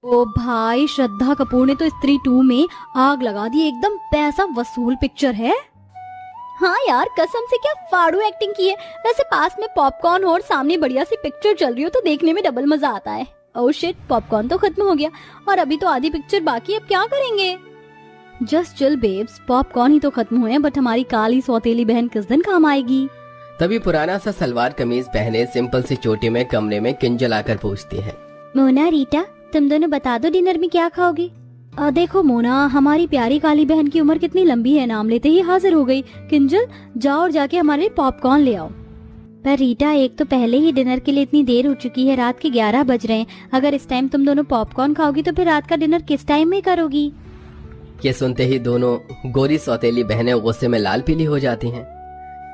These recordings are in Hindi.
ओ भाई, श्रद्धा कपूर ने तो स्त्री 2 में आग लगा दी, एकदम पैसा वसूल पिक्चर है। हाँ यार, कसम से क्या फाड़ू एक्टिंग की है। वैसे पास में पॉपकॉर्न हो और सामने बढ़िया सी पिक्चर चल रही हो तो देखने में डबल मजा आता है। ओह शिट, पॉपकॉर्न तो खत्म हो गया और अभी तो आधी पिक्चर बाकी, अब क्या करेंगे। जस्ट चिल बेब्स, पॉपकॉर्न ही तो खत्म हुए हैं, बट हमारी काली सौतेली बहन किस दिन काम आएगी। तभी पुराना सा सलवार कमीज पहने सिंपल सी चोटी में कमरे में किंजल आकर पूछती है, मोना रीटा, तुम दोनों बता दो डिनर में क्या खाओगे। देखो मोना, हमारी प्यारी काली बहन की उम्र कितनी लंबी है, नाम लेते ही हाजिर हो गई। किंजल, जाओ और जाके हमारे लिए पॉपकॉर्न ले आओ। पर रीटा, एक तो पहले ही डिनर के लिए इतनी देर हो चुकी है, रात के 11 बज रहे हैं। अगर इस टाइम तुम दोनों पॉपकॉर्न खाओगी तो फिर रात का डिनर किस टाइम में करोगी। ये सुनते ही दोनों गोरी सौतेली बहनें गुस्से में लाल पीली हो जाती हैं।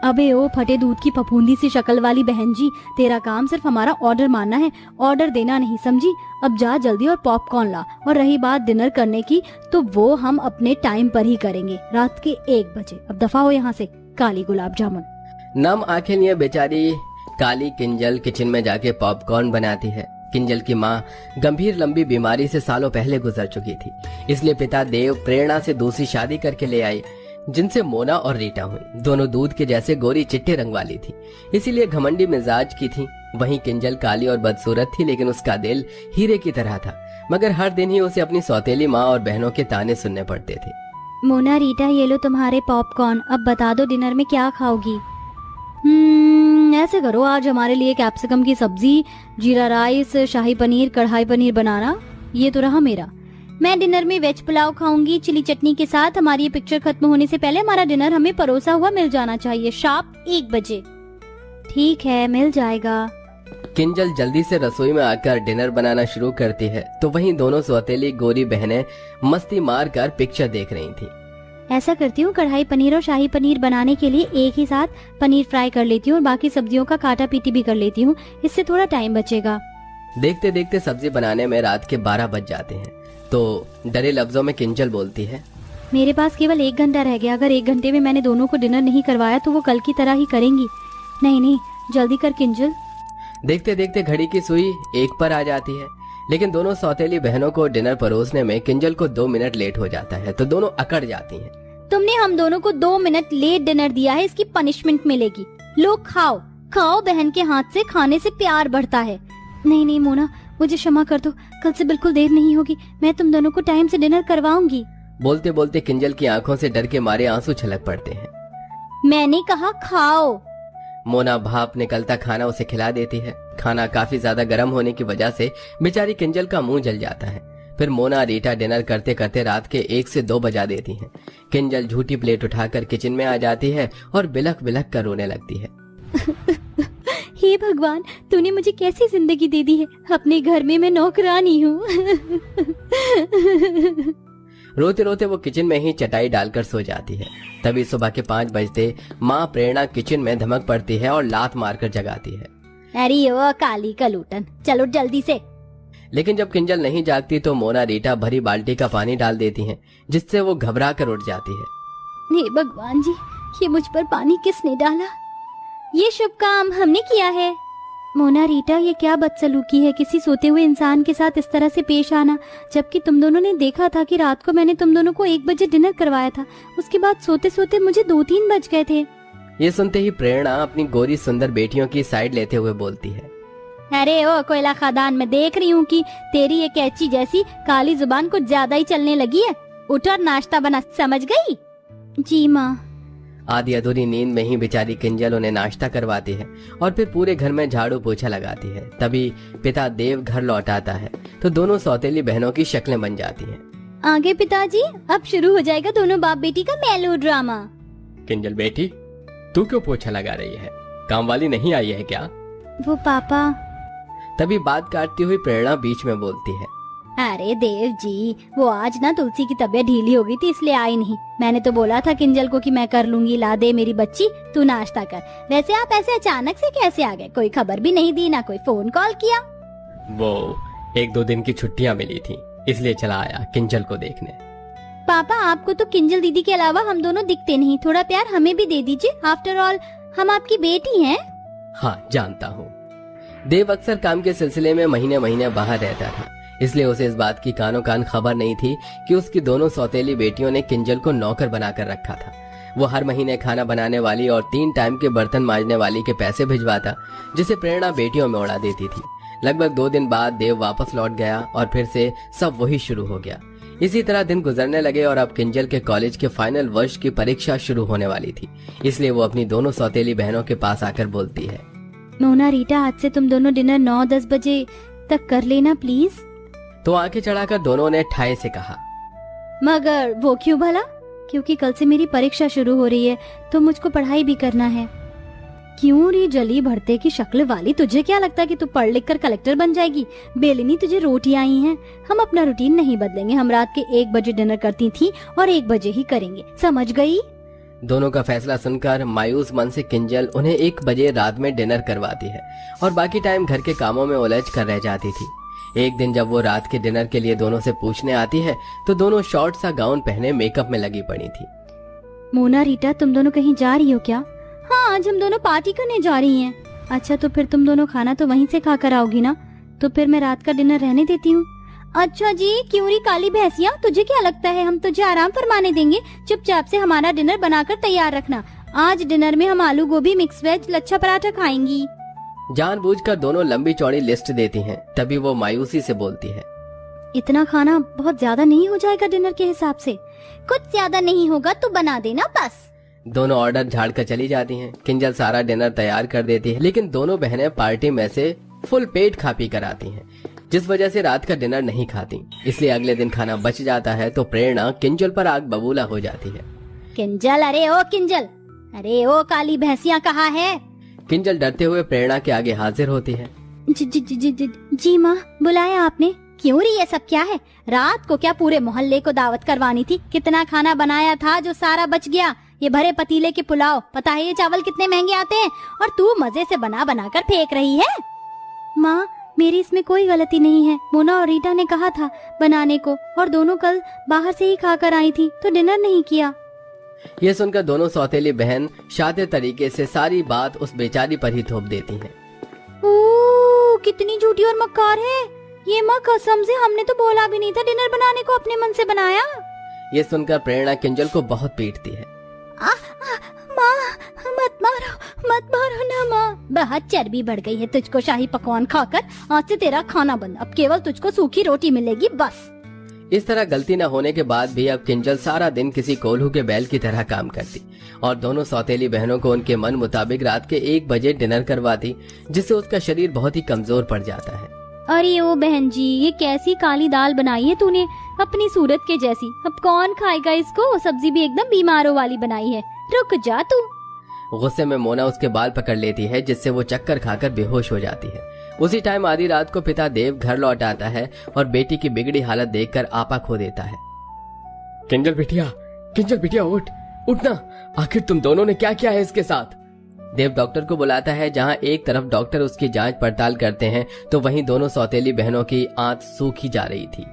अबे ओ फटे दूध की फफूंदी सी शक्ल वाली बहन जी, तेरा काम सिर्फ हमारा ऑर्डर मानना है, ऑर्डर देना नहीं, समझी। अब जा जल्दी और पॉपकॉर्न ला। और रही बात डिनर करने की, तो वो हम अपने टाइम पर ही करेंगे, रात के 1 बजे। अब दफा हो यहाँ से, काली गुलाब जामुन। नम आंखें लिए बेचारी काली किंजल किचन में जाके पॉपकॉर्न बनाती है। किंजल की माँ गंभीर लंबी बीमारी से सालों पहले गुजर चुकी थी, इसलिए पिता देव प्रेरणा से दूसरी शादी करके ले आई, जिनसे मोना और रीटा हुई। दोनों दूध के जैसे गोरी चिट्टे रंग वाली थी, इसीलिए घमंडी मिजाज की थी। वहीं किंजल काली और बदसूरत थी, लेकिन उसका दिल हीरे की तरह था। मगर हर दिन ही उसे अपनी सौतेली माँ और बहनों के ताने सुनने पड़ते थे। मोना रीटा, ये लो तुम्हारे पॉपकॉर्न, अब बता दो डिनर में क्या खाओगी। ऐसे करो, आज हमारे लिए कैप्सिकम की सब्जी, जीरा राइस, शाही पनीर, कढ़ाई पनीर बनाना। ये तो रहा मेरा। मैं डिनर में वेज पुलाव खाऊंगी चिली चटनी के साथ। हमारी ये पिक्चर खत्म होने से पहले हमारा डिनर हमें परोसा हुआ मिल जाना चाहिए, शार्प 1 बजे। ठीक है, मिल जाएगा। किंजल जल्दी से रसोई में आकर डिनर बनाना शुरू करती है, तो वहीं दोनों सौतेली गोरी बहनें मस्ती मार कर पिक्चर देख रही थी। ऐसा करती हूँ, कढ़ाई पनीर और शाही पनीर बनाने के लिए एक ही साथ पनीर फ्राई कर लेती हूँ और बाकी सब्जियों का काटा पीटी भी कर लेती हूँ, इससे थोड़ा टाइम बचेगा। देखते देखते सब्जी बनाने में रात के 12 बज जाते हैं, तो डरे लफ्जों में किंजल बोलती है, मेरे पास केवल 1 घंटा रह गया। अगर 1 घंटे में मैंने दोनों को डिनर नहीं करवाया तो वो कल की तरह ही करेंगी। नहीं, जल्दी कर किंजल। देखते देखते घड़ी की सुई 1 पर आ जाती है, लेकिन दोनों सौतेली बहनों को डिनर परोसने में किंजल को 2 मिनट लेट हो जाता है, तो दोनों अकड़ जाती हैं। तुमने हम दोनों को 2 मिनट लेट डिनर दिया है, इसकी पनिशमेंट मिलेगी। लो खाओ खाओ, बहन के हाथ से खाने से प्यार बढ़ता है। नहीं मोना, मुझे क्षमा कर दो, कल से बिल्कुल देर नहीं होगी, मैं तुम दोनों को टाइम से डिनर करवाऊंगी। बोलते बोलते किंजल की आंखों से डर के मारे आंसू छलक पड़ते हैं। मैंने कहा खाओ। मोना भाप निकलता खाना उसे खिला देती है। खाना काफी ज्यादा गर्म होने की वजह से बेचारी किंजल का मुंह जल जाता है। फिर मोना रीटा डिनर करते करते रात के 1 से 2 बजा देती हैं। किंजल झूठी प्लेट उठाकर किचन में आ जाती है और बिलख बिलख कर रोने लगती है। हे भगवान, तूने मुझे कैसी जिंदगी दे दी है, अपने घर में मैं नौकरानी हूँ। रोते रोते वो किचन में ही चटाई डालकर सो जाती है। तभी सुबह के 5 बजते माँ प्रेरणा किचन में धमक पड़ती है और लात मारकर जगाती है। अरे ओ काली कलूटन, चलो जल्दी से। लेकिन जब किंजल नहीं जागती तो मोना रीटा भरी बाल्टी का पानी डाल देती हैं, जिससे वो घबरा कर उठ जाती है। हे भगवान जी, ये मुझ पर पानी किसने डाला? ये शुभ काम हमने किया है। मोना रीटा, ये क्या बदसलूकी है, किसी सोते हुए इंसान के साथ इस तरह से पेश आना, जबकि तुम दोनों ने देखा था कि रात को मैंने तुम दोनों को 1 बजे डिनर करवाया था। उसके बाद सोते सोते मुझे 2-3 बज गए थे। ये सुनते ही प्रेरणा अपनी गोरी सुंदर बेटियों की साइड लेते हुए बोलती है, अरे ओ कोयला खादान, मैं देख रही हूँ कि तेरी ये कैची जैसी काली जुबान कुछ ज्यादा ही चलने लगी है। उठ और नाश्ता बना, समझ गई? जी माँ। आधी अधूरी नींद में ही बेचारी किंजल उन्हें नाश्ता करवाती है और फिर पूरे घर में झाड़ू पोछा लगाती है। तभी पिता देव घर लौट आता है, तो दोनों सौतेली बहनों की शक्लें बन जाती हैं। आगे पिताजी, अब शुरू हो जाएगा दोनों बाप बेटी का मेलो ड्रामा। किंजल बेटी, तू क्यों पोछा लगा रही है? काम वाली नहीं आई है क्या? वो पापा। तभी बात काटती हुई प्रेरणा बीच में बोलती है, अरे देव जी, वो आज ना तुलसी की तबीयत ढीली हो गई थी, इसलिए आई नहीं। मैंने तो बोला था किंजल को कि मैं कर लूंगी, ला दे मेरी बच्ची, तू नाश्ता कर। वैसे आप ऐसे अचानक से कैसे आ गए? कोई खबर भी नहीं दी, ना कोई फोन कॉल किया? वो 1-2 दिन की छुट्टियां मिली थी, इसलिए चला आया किंजल को देखने। पापा, आपको तो किंजल दीदी के अलावा हम दोनों दिखते नहीं, थोड़ा प्यार हमें भी दे दीजिए। आफ्टर ऑल हम आपकी बेटी हैं। हाँ जानता हूँ। देव अक्सर काम के सिलसिले में महीने महीने बाहर रहता था, इसलिए उसे इस बात की कानों कान खबर नहीं थी कि उसकी दोनों सौतेली बेटियों ने किंजल को नौकर बनाकर रखा था। वो हर महीने खाना बनाने वाली और 3 टाइम के बर्तन मांजने वाली के पैसे भिजवाता, जिसे प्रेरणा बेटियों में उड़ा देती थी। लगभग 2 दिन बाद देव वापस लौट गया और फिर से सब वही शुरू हो गया। इसी तरह दिन गुजरने लगे और अब किंजल के कॉलेज के फाइनल वर्ष की परीक्षा शुरू होने वाली थी। इसलिए वो अपनी दोनों सौतेली बहनों के पास आकर बोलती है, मोना रीटा, आज से तुम दोनों डिनर 9-10 बजे तक कर लेना प्लीज। तो आंखें चढ़ाकर दोनों ने ठाए से कहा, मगर वो क्यों भला? क्योंकि कल से मेरी परीक्षा शुरू हो रही है तो मुझको पढ़ाई भी करना है। क्यों री जली भरते की शक्ल वाली, तुझे क्या लगता है कि तू पढ़ लिख कर कलेक्टर बन जाएगी? बेलिनी, तुझे रोटियां आई हैं। हम अपना रूटीन नहीं बदलेंगे। हम रात के 1 बजे डिनर करती थी और 1 बजे ही करेंगे, समझ गई? दोनों का फैसला सुनकर मायूस मन से किंजल उन्हें 1 बजे रात में डिनर करवाती है और बाकी टाइम घर के कामों में उलझ कर रह जाती थी। एक दिन जब वो रात के डिनर के लिए दोनों से पूछने आती है तो दोनों शॉर्ट सा गाउन पहने मेकअप में लगी पड़ी थी। मोना रीटा, तुम दोनों कहीं जा रही हो क्या? हाँ, आज हम दोनों पार्टी करने जा रही हैं। अच्छा, तो फिर तुम दोनों खाना तो वहीं से खा कर आओगी ना? तो फिर मैं रात का डिनर रहने देती हूँ। अच्छा जी, क्यों री काली भैंसिया, तुझे क्या लगता है हम तुझे आराम फरमाने देंगे? चुपचाप से हमारा डिनर बनाकर तैयार रखना। आज डिनर में हम आलू गोभी, मिक्स वेज, लच्छा पराठा खाएंगी। जानबूझकर दोनों लंबी चौड़ी लिस्ट देती हैं। तभी वो मायूसी से बोलती है, इतना खाना बहुत ज्यादा नहीं हो जाएगा डिनर के हिसाब से? कुछ ज्यादा नहीं होगा, तू बना देना बस। दोनों ऑर्डर झाड़ कर चली जाती हैं। किंजल सारा डिनर तैयार कर देती है, लेकिन दोनों बहनें पार्टी में से फुल पेट खा पी कर आती हैं, जिस वजह से रात का डिनर नहीं खाती। इसलिए अगले दिन खाना बच जाता है तो प्रेरणा किंजल पर आग बबूला हो जाती है। किंजल, अरे ओ किंजल, अरे ओ काली भैंसिया कहाँ है? किंजल डरते हुए प्रेरणा के आगे हाजिर होती है। जी माँ, बुलाया आपने? क्यों री, ये सब क्या है? रात को क्या पूरे मोहल्ले को दावत करवानी थी? कितना खाना बनाया था जो सारा बच गया। ये भरे पतीले के पुलाव, पता है ये चावल कितने महंगे आते हैं? और तू मजे से बना बना कर फेंक रही है। माँ, मेरी इसमें कोई गलती नहीं है। मोना और रीटा ने कहा था बनाने को और दोनों कल बाहर से ही खाकर आई थी तो डिनर नहीं किया। ये सुनकर दोनों सौतेली बहन शातिर तरीके से सारी बात उस बेचारी पर ही थोप देती हैं। ओह, कितनी झूठी और मक्कार है ये। माँ कसम से हमने तो बोला भी नहीं था डिनर बनाने को, अपने मन से बनाया। ये सुनकर प्रेरणा किंजल को बहुत पीटती है। माँ, मत मारो ना माँ। बहुत चर्बी बढ़ गई है तुझको शाही पकवान खाकर। आज से तेरा खाना बंद, अब केवल तुझको सूखी रोटी मिलेगी बस। इस तरह गलती न होने के बाद भी अब किंजल सारा दिन किसी कोल्हू के बैल की तरह काम करती और दोनों सौतेली बहनों को उनके मन मुताबिक रात के 1 बजे डिनर करवाती, जिससे उसका शरीर बहुत ही कमजोर पड़ जाता है। अरे ओ बहन जी, ये कैसी काली दाल बनाई है तूने, अपनी सूरत के जैसी। अब कौन खाएगा इसको? सब्जी भी एकदम बीमारों वाली बनाई है। रुक जा तू। गुस्से में मोना उसके बाल पकड़ लेती है, जिससे वो चक्कर खाकर बेहोश हो जाती है। उसी टाइम आधी रात को पिता देव घर लौट आता है और बेटी की बिगड़ी हालत देखकर आपा खो देता है। किंजल बिटिया उठना, आखिर तुम दोनों ने क्या किया है इसके साथ? देव डॉक्टर को बुलाता है, जहां एक तरफ डॉक्टर उसकी जांच पड़ताल करते हैं तो वहीं दोनों सौतेली बहनों की आंत सूखी जा रही थी।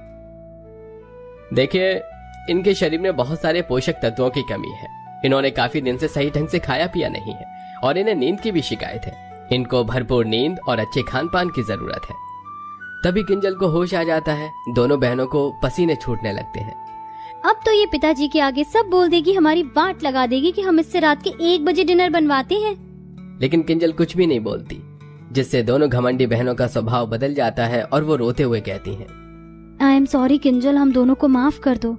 देखिए, इनके शरीर में बहुत सारे पोषक तत्वों की कमी है। इन्होंने काफी दिन से सही ढंग से खाया पिया नहीं है और इन्हें नींद की भी शिकायत है। इनको भरपूर नींद और अच्छे खान पान की जरूरत है। तभी किंजल को होश आ जाता है। दोनों बहनों को पसीने छूटने लगते हैं। अब तो ये पिताजी के आगे सब बोल देगी, हमारी वाट लगा देगी कि हम इससे रात के 1 बजे डिनर बनवाते हैं। लेकिन किंजल कुछ भी नहीं बोलती, जिससे दोनों घमंडी बहनों का स्वभाव बदल जाता है और वो रोते हुए कहती हैं, आई एम सॉरी किंजल, हम दोनों को माफ कर दो।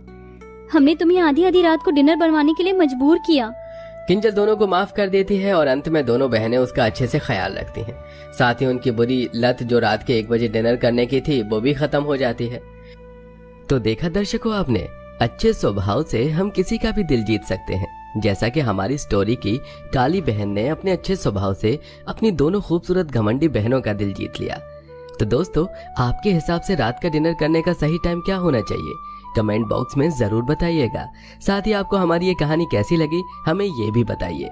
हमने तुम्हें आधी आधी रात को डिनर बनवाने के लिए मजबूर किया। किंजल दोनों को माफ कर देती है और अंत में दोनों बहनें उसका अच्छे से ख्याल रखती हैं। साथ ही उनकी बुरी लत जो रात के 1 बजे डिनर करने की थी वो भी खत्म हो जाती है। तो देखा दर्शकों आपने, अच्छे स्वभाव से हम किसी का भी दिल जीत सकते हैं, जैसा कि हमारी स्टोरी की काली बहन ने अपने अच्छे स्वभाव से अपनी दोनों खूबसूरत घमंडी बहनों का दिल जीत लिया। तो दोस्तों, आपके हिसाब से रात का डिनर करने का सही टाइम क्या होना चाहिए? कमेंट बॉक्स में जरूर बताइएगा। साथ ही आपको हमारी ये कहानी कैसी लगी हमें ये भी बताइए।